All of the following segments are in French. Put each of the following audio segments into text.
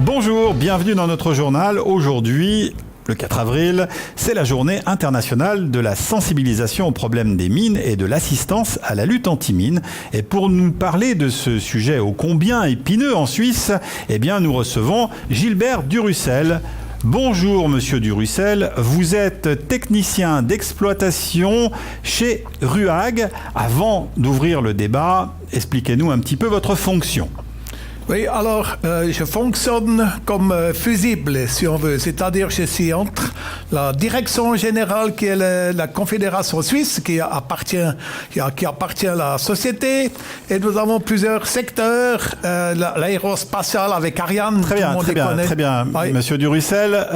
Bonjour, bienvenue dans notre journal. Aujourd'hui, le 4 avril, c'est la journée internationale de la sensibilisation aux problèmes des mines et de l'assistance à la lutte anti-mine. Et pour nous parler de ce sujet ô combien épineux en Suisse, nous recevons Gilbert Durussel. Bonjour Monsieur Durussel, vous êtes technicien d'exploitation chez RUAG. Avant d'ouvrir le débat, expliquez-nous un petit peu votre fonction. Oui, alors je fonctionne comme fusible, si on veut. C'est-à-dire je suis entre la direction générale qui est la Confédération suisse, qui appartient à la société, et nous avons plusieurs secteurs, l'aérospatiale avec Ariane. Très bien. Oui. Monsieur Durussel,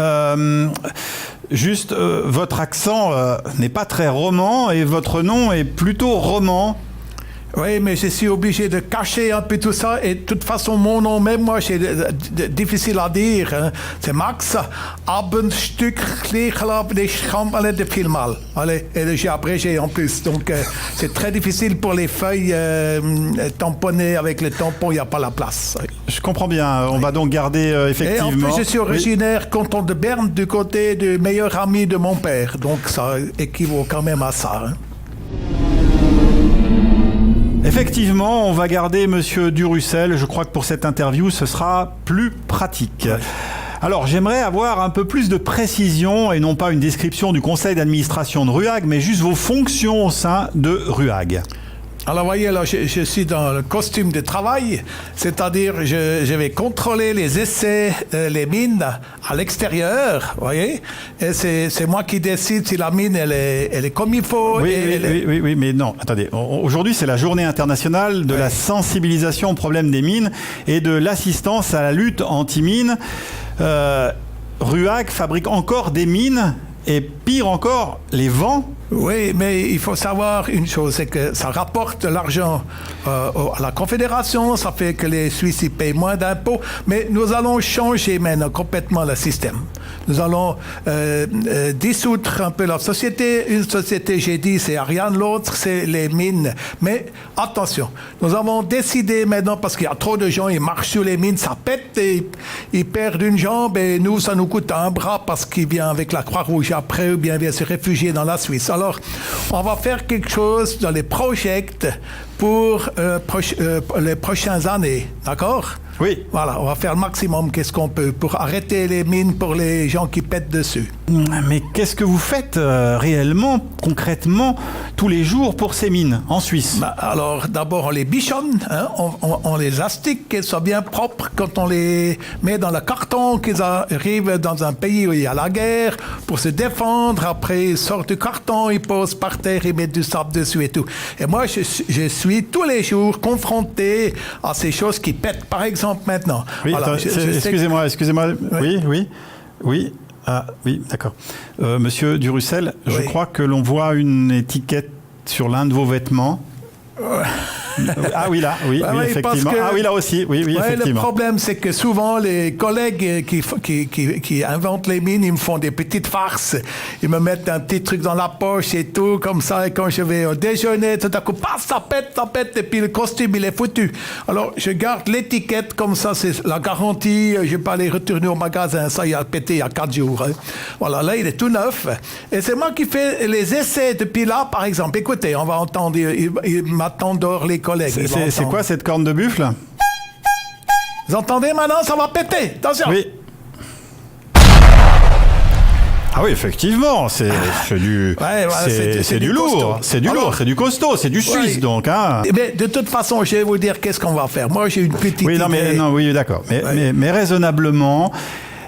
votre accent n'est pas très roman et votre nom est plutôt roman. Oui, mais je suis obligé de cacher un peu tout ça. Et de toute façon, mon nom, même moi, c'est difficile à dire. Hein. C'est Max Abendstück de Filmal. Allez, et j'ai abrégé en plus. Donc, c'est très difficile pour les feuilles tamponnées avec le tampon, il n'y a pas la place. Oui. Je comprends bien. On va donc garder effectivement... Et en plus, je suis originaire canton de Berne, du côté du meilleur ami de mon père. Donc, ça équivaut quand même à ça. Hein. Effectivement, on va garder Monsieur Durussel. Je crois que pour cette interview, ce sera plus pratique. Alors, j'aimerais avoir un peu plus de précision et non pas une description du conseil d'administration de RUAG, mais juste vos fonctions au sein de RUAG. Alors, voyez, là, je suis dans le costume de travail, c'est-à-dire je vais contrôler les essais, les mines à l'extérieur, voyez, et c'est moi qui décide si la mine, elle est comme il faut. Oui, mais non, attendez. Aujourd'hui, c'est la journée internationale de la sensibilisation aux problèmes des mines et de l'assistance à la lutte anti-mine. RUAG fabrique encore des mines et pire encore, les vend. Oui, mais il faut savoir une chose, c'est que ça rapporte de l'argent à la Confédération, ça fait que les Suisses y payent moins d'impôts, mais nous allons changer maintenant complètement le système. Nous allons dissoudre un peu la société. Une société, j'ai dit, c'est Ariane, l'autre, c'est les mines. Mais attention, nous avons décidé maintenant, parce qu'il y a trop de gens, ils marchent sur les mines, ça pète, et ils perdent une jambe, et nous, ça nous coûte un bras parce qu'il vient avec la Croix-Rouge après, ou bien vient se réfugier dans la Suisse. Alors, on va faire quelque chose dans les projets pour les prochaines années, d'accord? Oui. Voilà, on va faire le maximum, qu'est-ce qu'on peut, pour arrêter les mines pour les gens qui pètent dessus. Mais qu'est-ce que vous faites réellement, concrètement, tous les jours pour ces mines en Suisse? Alors, d'abord, on les bichonne, hein, on les astique, qu'elles soient bien propres. Quand on les met dans le carton, qu'ils arrivent dans un pays où il y a la guerre, pour se défendre, après ils sortent du carton, ils posent par terre, ils mettent du sable dessus et tout. Et moi, je suis tous les jours confronté à ces choses qui pètent. Par exemple, maintenant. Oui, voilà, excusez-moi. Oui. Ah, oui, d'accord. Monsieur Durussel, je crois que l'on voit une étiquette sur l'un de vos vêtements. Ah oui, là, oui, effectivement. Ah oui, là aussi, oui, effectivement. Le problème, c'est que souvent, les collègues qui inventent les mines, ils me font des petites farces. Ils me mettent un petit truc dans la poche et tout, comme ça, et quand je vais au déjeuner, tout à coup, ça pète, et puis le costume, il est foutu. Alors, je garde l'étiquette, comme ça, c'est la garantie, je ne vais pas aller retourner au magasin, ça, il a pété il y a 4 jours. Hein. Voilà, là, il est tout neuf. Et c'est moi qui fais les essais depuis là, par exemple. Écoutez, on va entendre, il m'attend dehors les collègues. C'est quoi cette corne de buffle? Vous entendez maintenant? Ça va péter. Attention. Oui. Ah oui, effectivement, c'est du, c'est du lourd, c'est du lourd, c'est du costaud, c'est du suisse donc. Hein. Mais de toute façon, je vais vous dire qu'est-ce qu'on va faire. Moi, j'ai une petite idée. D'accord. Mais raisonnablement,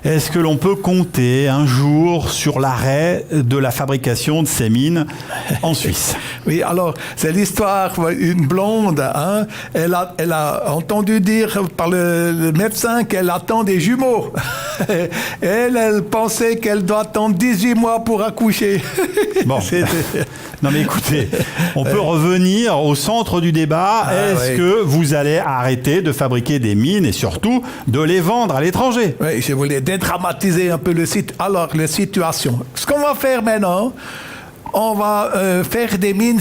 est-ce que l'on peut compter un jour sur l'arrêt de la fabrication de ces mines en Suisse? Oui, alors, c'est l'histoire d'une blonde. Hein, elle a entendu dire par le médecin qu'elle attend des jumeaux. Elle pensait qu'elle doit attendre 18 mois pour accoucher. Bon. Non mais écoutez, on peut revenir au centre du débat. Est-ce que vous allez arrêter de fabriquer des mines et surtout de les vendre à l'étranger? Oui, je voulais dédramatiser un peu la situation. Ce qu'on va faire maintenant, on va faire des mines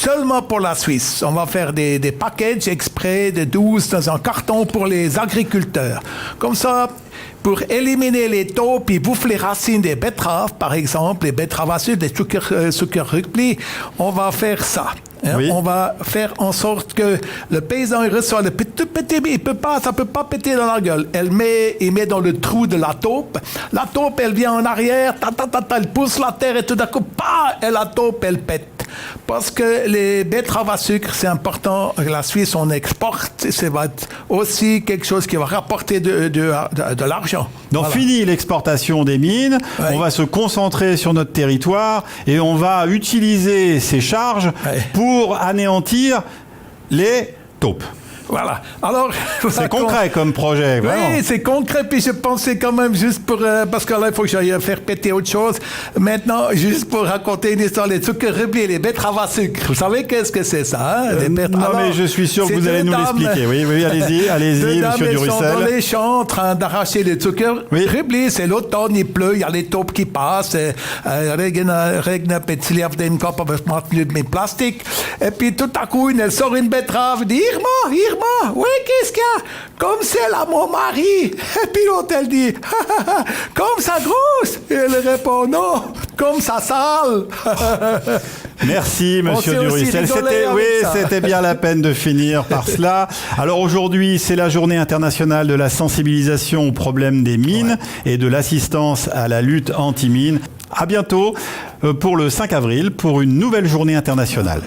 seulement pour la Suisse. On va faire des packages exprès de 12 dans un carton pour les agriculteurs. Comme ça, pour éliminer les taupes, ils bouffent les racines des betteraves, par exemple, les betteraves à sucre, des sucres rugby, on va faire ça. Oui. On va faire en sorte que le paysan il reçoit le petit, ça peut pas péter dans la gueule. Il met dans le trou de la taupe. La taupe, elle vient en arrière, elle pousse la terre et tout d'un coup, et la taupe, elle pète. Parce que les betteraves à sucre, c'est important. La Suisse, on exporte. Ça va être aussi quelque chose qui va rapporter de l'argent. Donc voilà. Fini l'exportation des mines, Ouais. on va se concentrer sur notre territoire et on va utiliser ces charges pour anéantir les taupes. Voilà. Alors, C'est concret comme projet, vraiment. Oui, c'est concret. Puis je pensais quand même juste pour... parce que là, il faut que j'aille faire péter autre chose. Maintenant, juste pour raconter une histoire, les sucres rubis, les betteraves à sucre. Vous savez qu'est-ce que c'est ça, hein? Non, mais je suis sûr que vous allez nous l'expliquer. Oui, allez-y, monsieur Durussel. Ils sont dans les champs en train d'arracher les sucres rubis. C'est l'automne, il pleut, il y a les taupes qui passent. Regnet petit auf den Kopf, aber es macht nicht mit Plastik. Et puis tout à coup, elle sort une betterave, dit Irma, oui, qu'est-ce qu'il y a? Comme celle à mon mari. Et puis l'autre, elle dit, comme ça grosse. Et elle répond, non, comme ça sale. Merci, monsieur Durussel. C'était bien la peine de finir par cela. Alors aujourd'hui, c'est la journée internationale de la sensibilisation aux problèmes des mines et de l'assistance à la lutte anti-mine. À bientôt pour le 5 avril pour une nouvelle journée internationale.